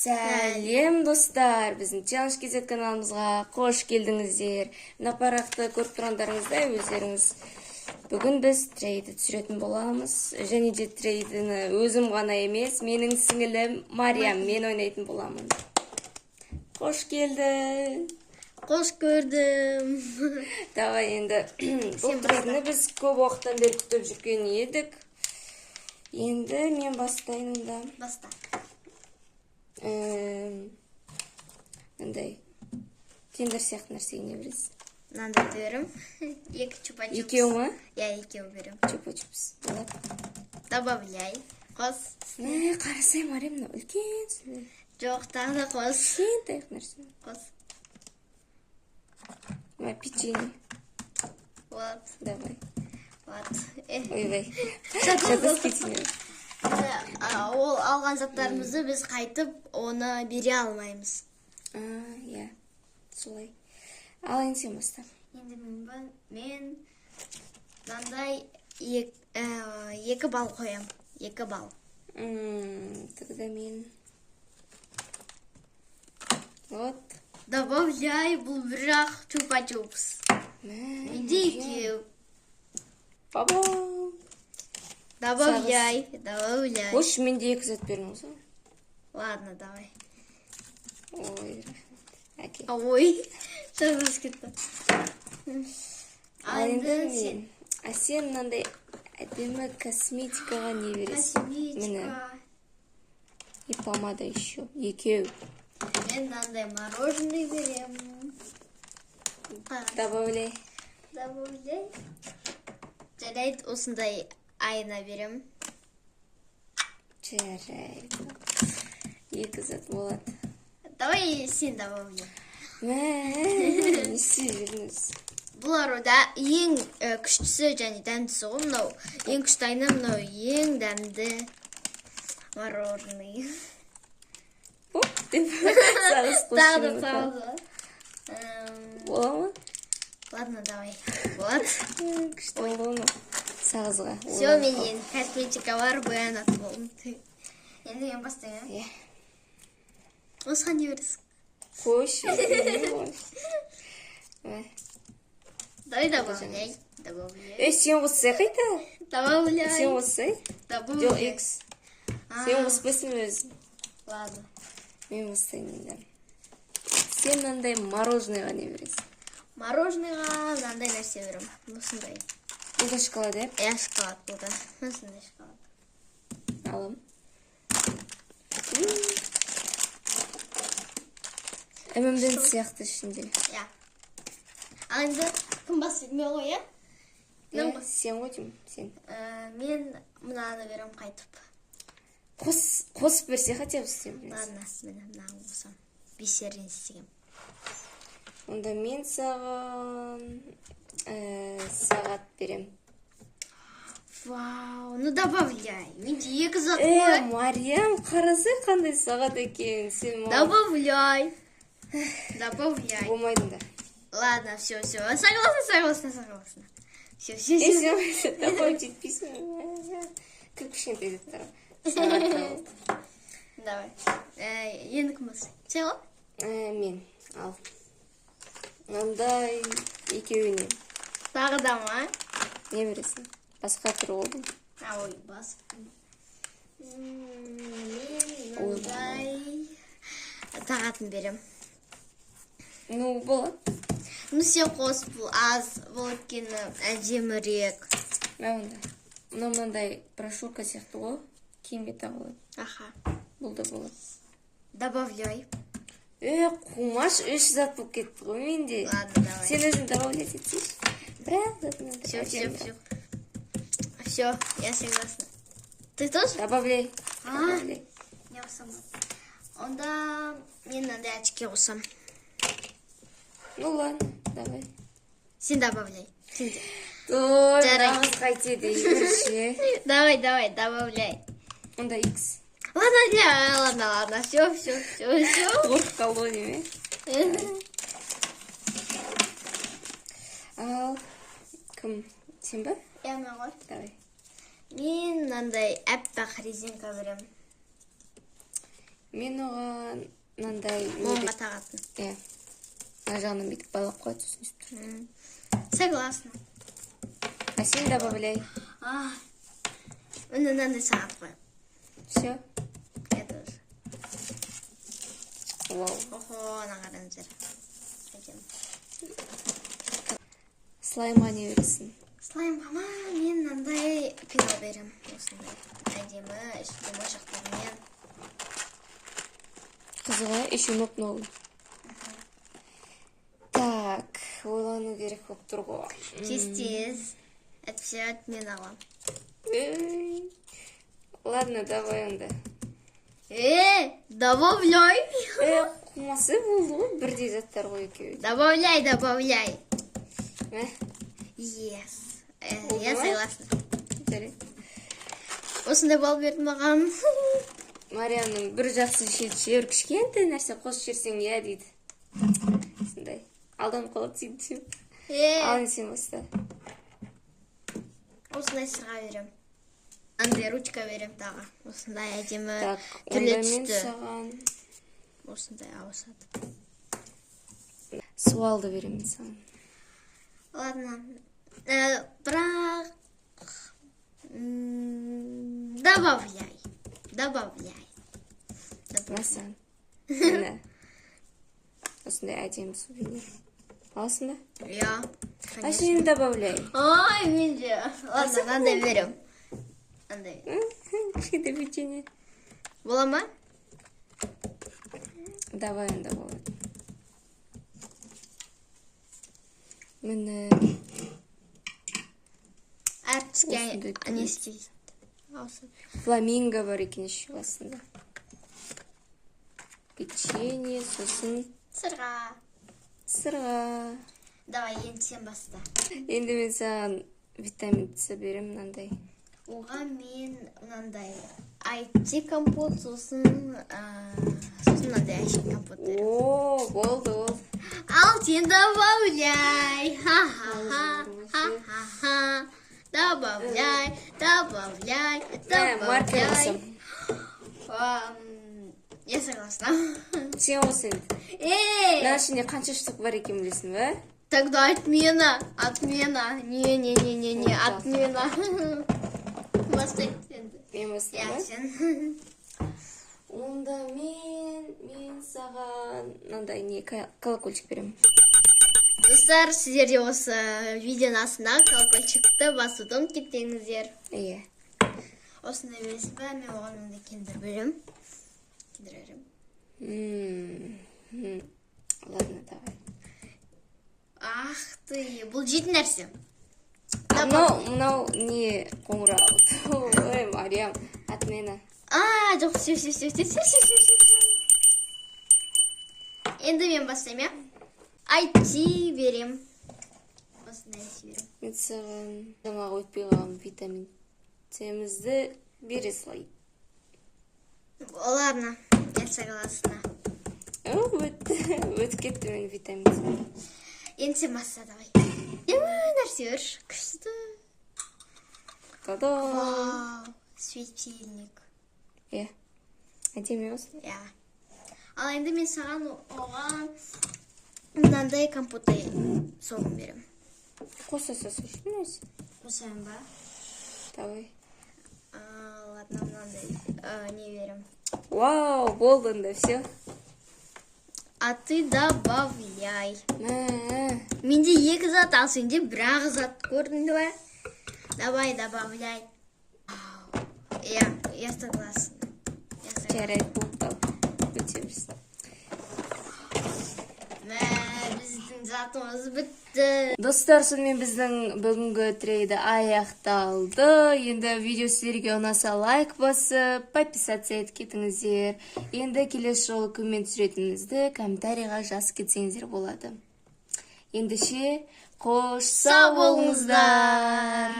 Сәлем достар, біздің Челлендж KZ каналымызға қош келдіңіздер. Мына парақты көріп тұрғандарыңыздай өздеріңіз. Бүгін біз трейді түсіретін боламыз. Және де трейдіні өзім ғана емес, менің сіңілім Мариям мен ойнайтын боламын. Қош келді. Қош көрдім. Давай енді бұл трейдіні біз көп уақыттан бері күтіп жүрген едік. Енді мен бастайын онда. Баста. Мындай тендер сияқты нәрсеге не бересіз? Мынандай берем. Екі чупа-чупс. Екеу ма? Я екеу берем. Чупа-чупс. Болады. Добавляй. Қос. Қарасай, Мариям, мына үлкен. Жоқ, тағы да қос. Кішкентай нәрсе. Қос. Мына печенье. Вот. Давай. Вот. Ойбай. Жатыс кетейін. Ол алған заттарымызды біз қайтып оны бере алмаймыз. Иә. Солай. Ал енді сен баста. Енді мен мынандай екі бал қоям. Екі бал. Тогда мен. Вот. Добавляй, бұл бірақ чупа-чупс. Менде екеу. Баба. Добавляй. Хош, менде екі зат беріңіз. Ладно, давай. Ой, әке. Ой, шағыз кетті. Ал енді мен. Сен мынандай әдемі косметикаға не бересің? Косметика. И помада еще. Екеу. Мен мынандай мороженое берем. Добавляй. Добавляй. Жарайды, осындай айна берем. Жарайды. Екі зат болады. Давай сен добавляй. Не істеп жүрміз? Бұлар ең күштісі және дәмдісі ғой. Мынау ең күшті айна, мынау ең дәмді мороженое. Оп, деп сағыз Тағы қосып. да тағы. Бола ма? Ладно, давай. Вот. Күшті бола ма? Сағызға. Все, менен косметика бар, боянатын болдым. Енді мен бастайын. Иә. Осыған не бересің? Қош. Давай добавляй. Добавляй. Сен қоссай қайта? Добавляй. Сен қоссай? Добавляй. Жоқ, X. Сен қоспайсың өзің. Ладно. Мен қоссайын енді. Сен мынандай мороженыйға не бересің? Мороженыйға мынандай нәрсе берем. Осындай. Бұл да шоколад, иә? Я шоколад бұл да. Осындай шоколад. Алам. ММД сияқты ішінде. Я. Ал енді кім бастайды? Мен ғой, иә? Сен ғой деймін, сен. Мен мынаны берем қайтып. Қосып берсе хотя бы істеп. Ладно, мен мынаны қосам. Бисерін істегем. Онда мен саған сағат берем. Вау, ну добавляй. Менде екі зат қой. Мариям, қарасай қандай сағат екен. Добавляй. Добавляй. Болмайдың да. Ладно, все. Согласна. Все. Добавить жетпейсің. Кіп кішкентай заттар. Сағат алды. Давай. Енді кім болсын? Сен ғой? Мен. Ал. Мынандай екеуіне. Тағы да ма? Не бересің? Басқа түрі олдың. Ой, басқа. Мынандай тағатын берем. Ну, болады. Ну, сен қос, бұл аз, бұл өткені әдемірек. Мынандай брошюрка сияқты ғой. Киімге тағылады. Аха. Бұл да болады. Добавляй. Қумаш үш зат болып кетті ғой менде. Ладно, давай. Сен өзің добавлять етсейші. Бірақ затынан. Все, я согласна. Ты тоже? Добавляй. Я қосам. Онда мен мынандай очки қосам. Ну ладно, давай. Сен добавляй. Нағыз қайтеді, екінші. Давай, добавляй. Онда X. Ладно, все. Қорқып қалды ғой деме. Ал, кім? Сен ба? Я мен ғой. Давай. Мен мынандай әппақ резинка берем. Мен оған мынандай Монға тағатын. Иә. Мына жағынан бүйтіп байлап қояды, сосын өстіп тұр. Согласна. А сен добавляй. Міне мынандай сағат қоям. Все. Я тоже. Вау. Охо, ана қараңыздар. Слаймға не бересің? Слаймға ма, мен мынандай пенал берем. Осындай әдемі, ішінде моншақтармен. Қызыға, еще моп-новый. Так, ойлану керек болып тұр ғой. Тез-тез. Это все от мен алам. Ладно, давай онда. Добавляй. Қумасы болды ғой, бірдей заттар ғой екеуі. Добавляй. Мә? Yes. Я согласна. Жарайды. Осындай бал берді маған. Мариямның бір жақсы шет кішкентай нәрсе қосып жіберсең иә дейді. Сондай. Алданып қалады сөйтіп. Ал сен баста. Осындай сырға берем. Андай ручка берем тағы. Осындай әдемі Так, түрлі онда мен түсті. саған Осындай ауысады. суалды беремін саған. Ладно. Бірақ... Добавляй. Масан. Міне. Осындай әдемі сувенир. Аласың ба? Я. А сен добавляй. Ай, мен же. Ладно, мынандай берем. Мынандай. Кішкентай печенье. Бола ма? Давай онда болады. Міне. Әртіске не істейді? Фламинго бар екен еще басында. Печенье, сосын сырға. Давай, енді сен баста. Енді мен саған витамин С берем мынандай. Оған мен мынандай айти компот, сосын мынандай әшек компот берем. О, болды. Ал сен добавляй. Добавляй. Марка басам. Я согласна. Сен осы енді. Мына ішінде қанша штук бар екен білесің бе? Тогда отмена. Не, отмена. Бастай сенді. Мен бастым Я ба? сен. Онда мен саған мынандай не колокольчик берем. Достар, сіздер де осы видеоның астына колокольчикті басуды ұмытпаңыздар. Иә. Осындай бересіз бе? Мен оған мындай кендір берем. Ладно, давай. Ах ты, бұл жейтін нәрсе. Мынау не қоңырау. Ой, Мариям, отмена. Жоқ, все. Енді мен бастаймын, я? Айти берем. Осындай айти берем. Мен саған жаңағы өтпей қалған витамин С-мізді бере салайын. Ладно, я согласна. Өтіп кетті мен витамин С. Енді сен баста, давай. Нәрсе өр, күшті. Та-дам! Вау, светильник. Әдемі болсын. Я. Ал енді мен саған оған мынандай компоттай соғым берем. Қоса сосушы нәрсе. Қосайын ба? Давай. Ладно, мынандай не берем. Вау, болды онда, все. А ты добавляй. Мә. Менде екі зат, ал сенде бір-ақ зат көрдіңді ба? Давай, добавляй. Я согласна. Жарайды, болды ал. Өтеміз. Біздің затымыз бітті. Достар, сонымен біздің бүгінгі трейді аяқталды. Енді видео сіздерге ұнаса лайк басып, подписаться етіп кетіңіздер. Енді келесі жолы коммент түсіретініңізді комментарийға жазып кетсеңіздер болады. Ендеше қош сау болыңыздар.